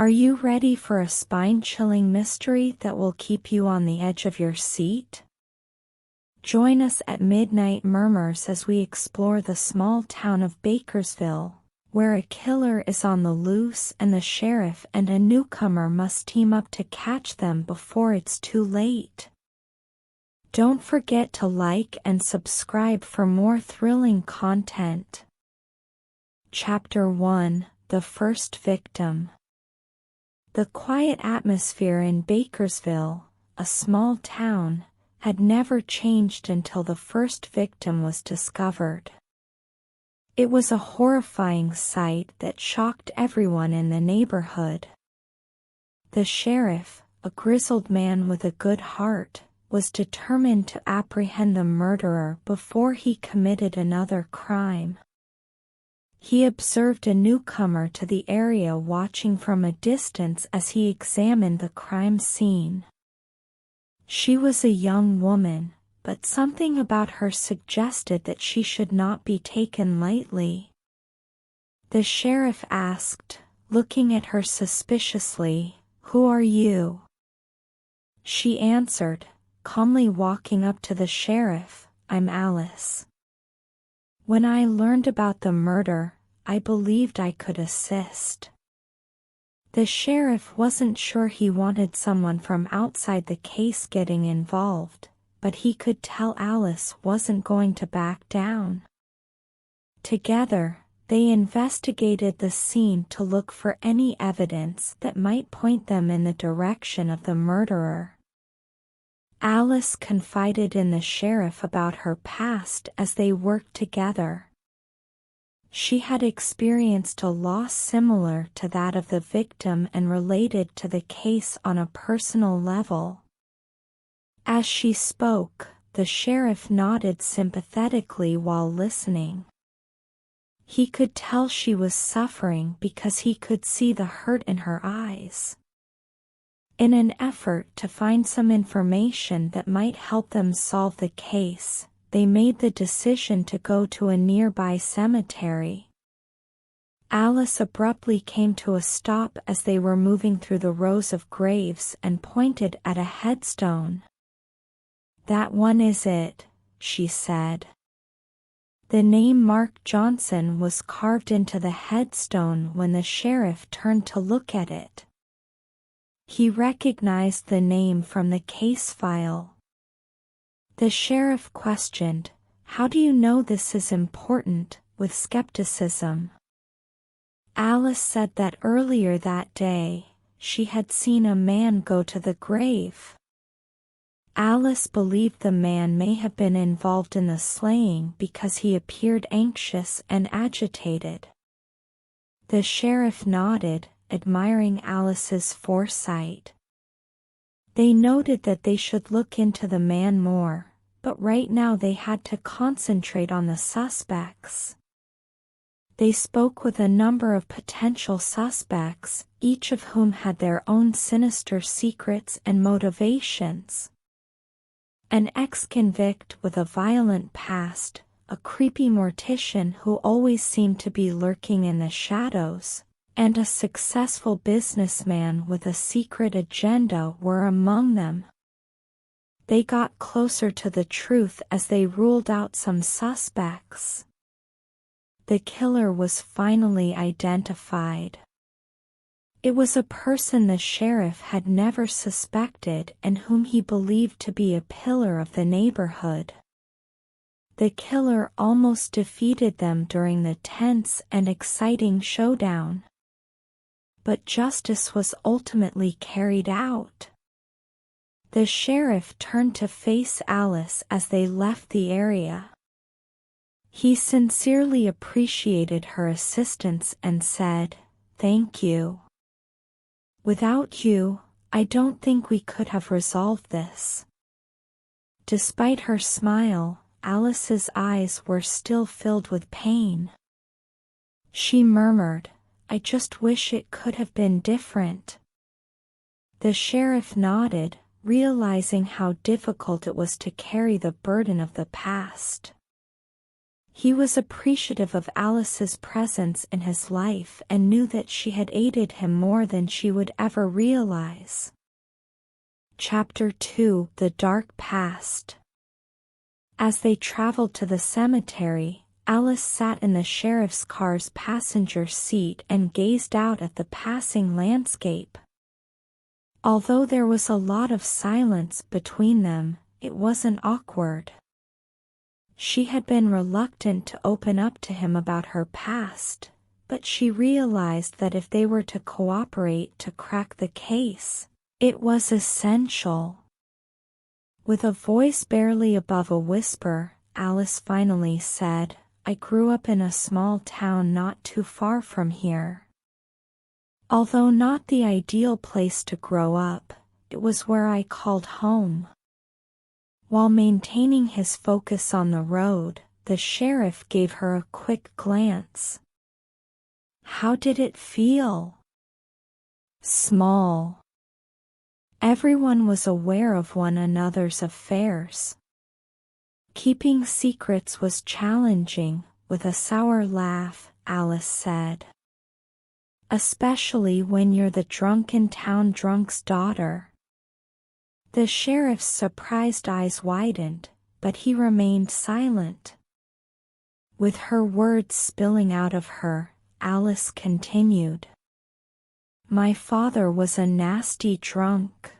Are you ready for a spine-chilling mystery that will keep you on the edge of your seat? Join us at Midnight Murmurs as we explore the small town of Bakersville, where a killer is on the loose and the sheriff and a newcomer must team up to catch them before it's too late. Don't forget to like and subscribe for more thrilling content. Chapter 1: The First Victim. The quiet atmosphere in Bakersville, a small town, had never changed until the first victim was discovered. It was a horrifying sight that shocked everyone in the neighborhood. The sheriff, a grizzled man with a good heart, was determined to apprehend the murderer before he committed another crime. He observed a newcomer to the area watching from a distance as he examined the crime scene. She was a young woman, but something about her suggested that she should not be taken lightly. The sheriff asked, looking at her suspiciously, "Who are you?" She answered, calmly walking up to the sheriff, "I'm Alice. When I learned about the murder, I believed I could assist." The sheriff wasn't sure he wanted someone from outside the case getting involved, but he could tell Alice wasn't going to back down. Together, they investigated the scene to look for any evidence that might point them in the direction of the murderer. Alice confided in the sheriff about her past as they worked together. She had experienced a loss similar to that of the victim and related to the case on a personal level. As she spoke, the sheriff nodded sympathetically while listening. He could tell she was suffering because he could see the hurt in her eyes. In an effort to find some information that might help them solve the case, they made the decision to go to a nearby cemetery. Alice abruptly came to a stop as they were moving through the rows of graves and pointed at a headstone. "That one is it," she said. The name Mark Johnson was carved into the headstone when the sheriff turned to look at it. He recognized the name from the case file. The sheriff questioned, "How do you know this is important?" with skepticism. Alice said that earlier that day, she had seen a man go to the grave. Alice believed the man may have been involved in the slaying because he appeared anxious and agitated. The sheriff nodded, admiring Alice's foresight. They noted that they should look into the man more, but right now they had to concentrate on the suspects. They spoke with a number of potential suspects, each of whom had their own sinister secrets and motivations. An ex-convict with a violent past, a creepy mortician who always seemed to be lurking in the shadows, and a successful businessman with a secret agenda were among them. They got closer to the truth as they ruled out some suspects. The killer was finally identified. It was a person the sheriff had never suspected and whom he believed to be a pillar of the neighborhood. The killer almost defeated them during the tense and exciting showdown. But justice was ultimately carried out. The sheriff turned to face Alice as they left the area. He sincerely appreciated her assistance and said, "Thank you. Without you, I don't think we could have resolved this." Despite her smile, Alice's eyes were still filled with pain. She murmured, "I just wish it could have been different." The sheriff nodded, realizing how difficult it was to carry the burden of the past. He was appreciative of Alice's presence in his life and knew that she had aided him more than she would ever realize. Chapter 2: The Dark Past. As they traveled to the cemetery, Alice sat in the sheriff's car's passenger seat and gazed out at the passing landscape. Although there was a lot of silence between them, it wasn't awkward. She had been reluctant to open up to him about her past, but she realized that if they were to cooperate to crack the case, it was essential. With a voice barely above a whisper, Alice finally said, "I grew up in a small town not too far from here. Although not the ideal place to grow up, it was where I called home." While maintaining his focus on the road, the sheriff gave her a quick glance. How did it feel? Small. Everyone was aware of one another's affairs. Keeping secrets was challenging, with a sour laugh, Alice said. Especially when you're the drunken town drunk's daughter. The sheriff's surprised eyes widened, but he remained silent. With her words spilling out of her, Alice continued. My father was a nasty drunk.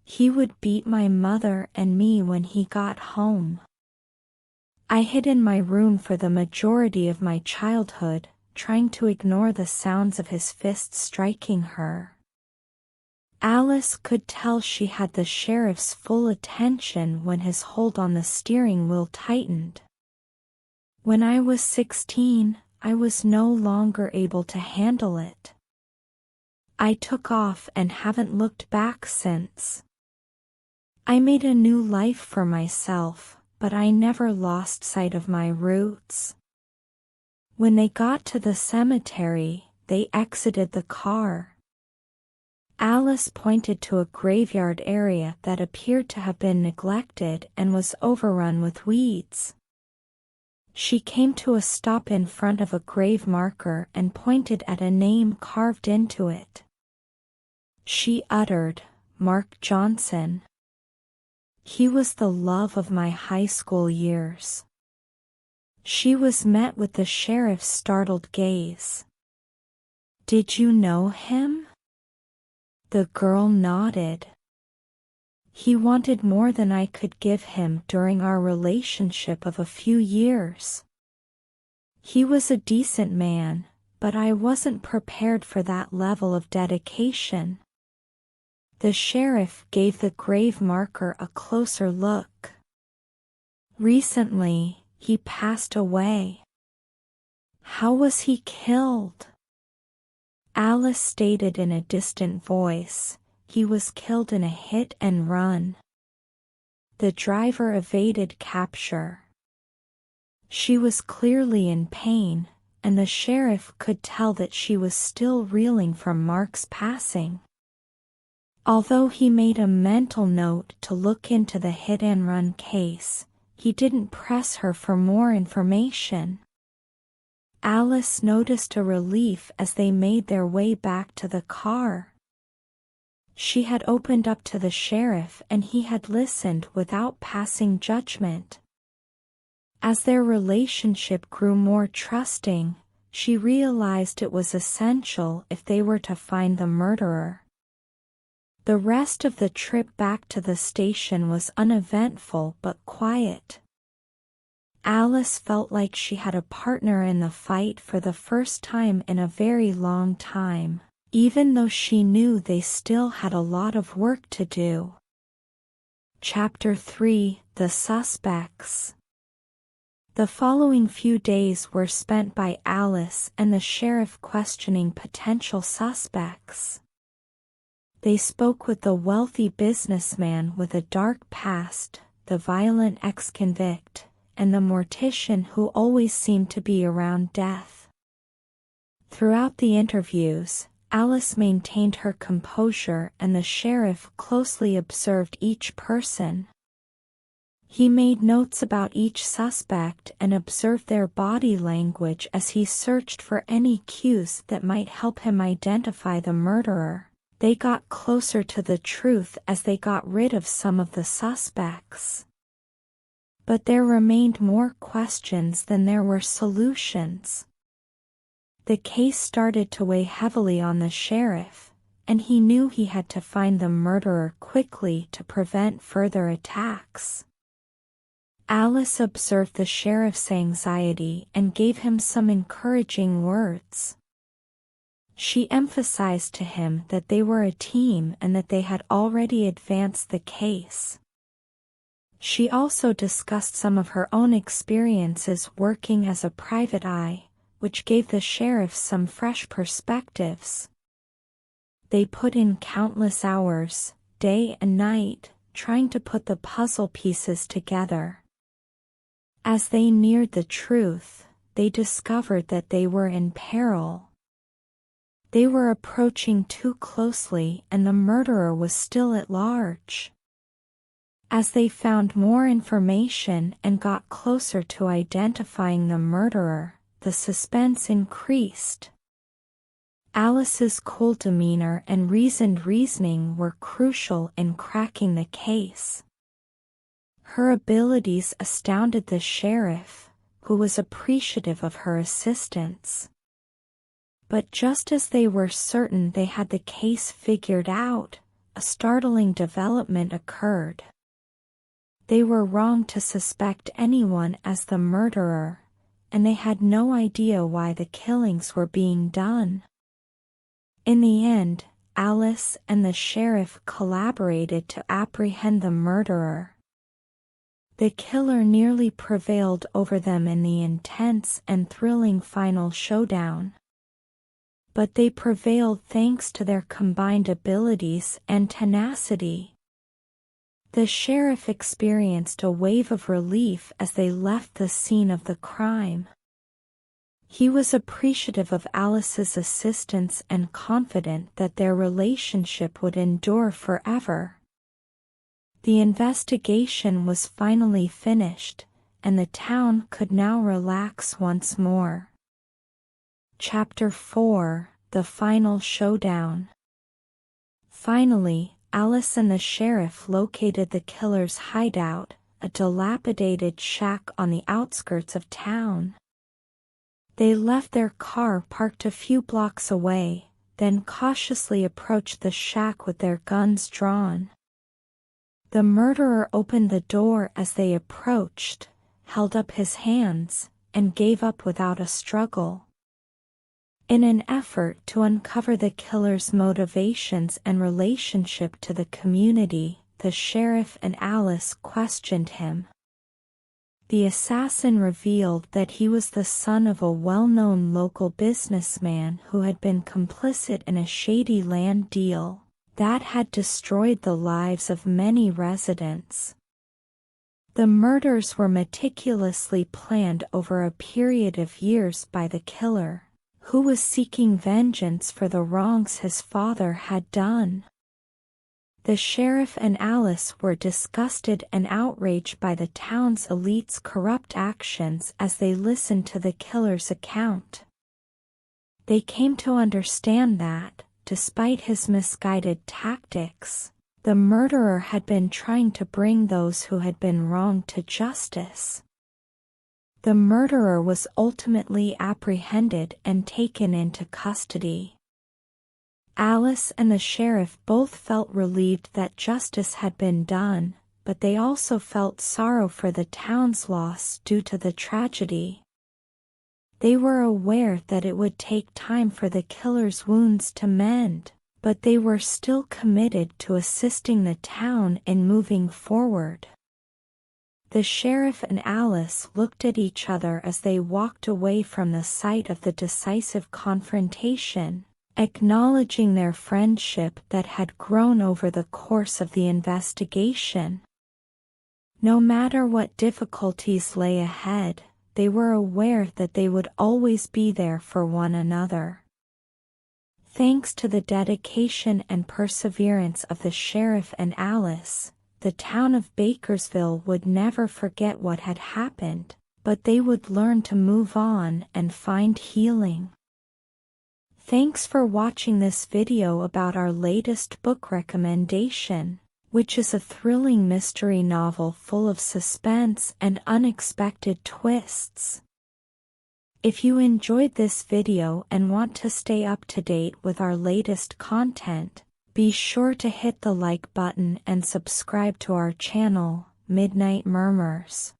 He would beat my mother and me when he got home. I hid in my room for the majority of my childhood, trying to ignore the sounds of his fists striking her. Alice could tell she had the sheriff's full attention when his hold on the steering wheel tightened. When I was 16, I was no longer able to handle it. I took off and haven't looked back since. I made a new life for myself, but I never lost sight of my roots. When they got to the cemetery, they exited the car. Alice pointed to a graveyard area that appeared to have been neglected and was overrun with weeds. She came to a stop in front of a grave marker and pointed at a name carved into it. She uttered, "Mark Johnson." He was the love of my high school years. She was met with the sheriff's startled gaze. Did you know him? The girl nodded. He wanted more than I could give him during our relationship of a few years. He was a decent man, but I wasn't prepared for that level of dedication. The sheriff gave the grave marker a closer look. Recently, he passed away. How was he killed? Alice stated in a distant voice, he was killed in a hit and run. The driver evaded capture. She was clearly in pain, and the sheriff could tell that she was still reeling from Mark's passing. Although he made a mental note to look into the hit-and-run case, he didn't press her for more information. Alice noticed a relief as they made their way back to the car. She had opened up to the sheriff and he had listened without passing judgment. As their relationship grew more trusting, she realized it was essential if they were to find the murderer. The rest of the trip back to the station was uneventful but quiet. Alice felt like she had a partner in the fight for the first time in a very long time, even though she knew they still had a lot of work to do. Chapter 3: The Suspects. The following few days were spent by Alice and the sheriff questioning potential suspects. They spoke with the wealthy businessman with a dark past, the violent ex-convict, and the mortician who always seemed to be around death. Throughout the interviews, Alice maintained her composure and the sheriff closely observed each person. He made notes about each suspect and observed their body language as he searched for any cues that might help him identify the murderer. They got closer to the truth as they got rid of some of the suspects. But there remained more questions than there were solutions. The case started to weigh heavily on the sheriff, and he knew he had to find the murderer quickly to prevent further attacks. Alice observed the sheriff's anxiety and gave him some encouraging words. She emphasized to him that they were a team and that they had already advanced the case. She also discussed some of her own experiences working as a private eye, which gave the sheriff some fresh perspectives. They put in countless hours, day and night, trying to put the puzzle pieces together. As they neared the truth, they discovered that they were in peril. They were approaching too closely and the murderer was still at large. As they found more information and got closer to identifying the murderer, the suspense increased. Alice's cool demeanor and reasoned reasoning were crucial in cracking the case. Her abilities astounded the sheriff, who was appreciative of her assistance. But just as they were certain they had the case figured out, a startling development occurred. They were wrong to suspect anyone as the murderer, and they had no idea why the killings were being done. In the end, Alice and the sheriff collaborated to apprehend the murderer. The killer nearly prevailed over them in the intense and thrilling final showdown. But they prevailed thanks to their combined abilities and tenacity. The sheriff experienced a wave of relief as they left the scene of the crime. He was appreciative of Alice's assistance and confident that their relationship would endure forever. The investigation was finally finished, and the town could now relax once more. Chapter 4: The Final Showdown. Finally, Alice and the sheriff located the killer's hideout, a dilapidated shack on the outskirts of town. They left their car parked a few blocks away, then cautiously approached the shack with their guns drawn. The murderer opened the door as they approached, held up his hands, and gave up without a struggle. In an effort to uncover the killer's motivations and relationship to the community, the sheriff and Alice questioned him. The assassin revealed that he was the son of a well-known local businessman who had been complicit in a shady land deal that had destroyed the lives of many residents. The murders were meticulously planned over a period of years by the killer, who was seeking vengeance for the wrongs his father had done. The sheriff and Alice were disgusted and outraged by the town's elite's corrupt actions as they listened to the killer's account. They came to understand that, despite his misguided tactics, the murderer had been trying to bring those who had been wronged to justice. The murderer was ultimately apprehended and taken into custody. Alice and the sheriff both felt relieved that justice had been done, but they also felt sorrow for the town's loss due to the tragedy. They were aware that it would take time for the killer's wounds to mend, but they were still committed to assisting the town in moving forward. The sheriff and Alice looked at each other as they walked away from the site of the decisive confrontation, acknowledging their friendship that had grown over the course of the investigation. No matter what difficulties lay ahead, they were aware that they would always be there for one another. Thanks to the dedication and perseverance of the sheriff and Alice, the town of Bakersville would never forget what had happened, but they would learn to move on and find healing. Thanks for watching this video about our latest book recommendation, which is a thrilling mystery novel full of suspense and unexpected twists. If you enjoyed this video and want to stay up to date with our latest content, be sure to hit the like button and subscribe to our channel, Midnight Murmurs.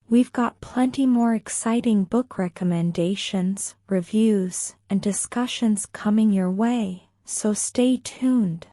We've got plenty more exciting book recommendations, reviews, and discussions coming your way, so stay tuned.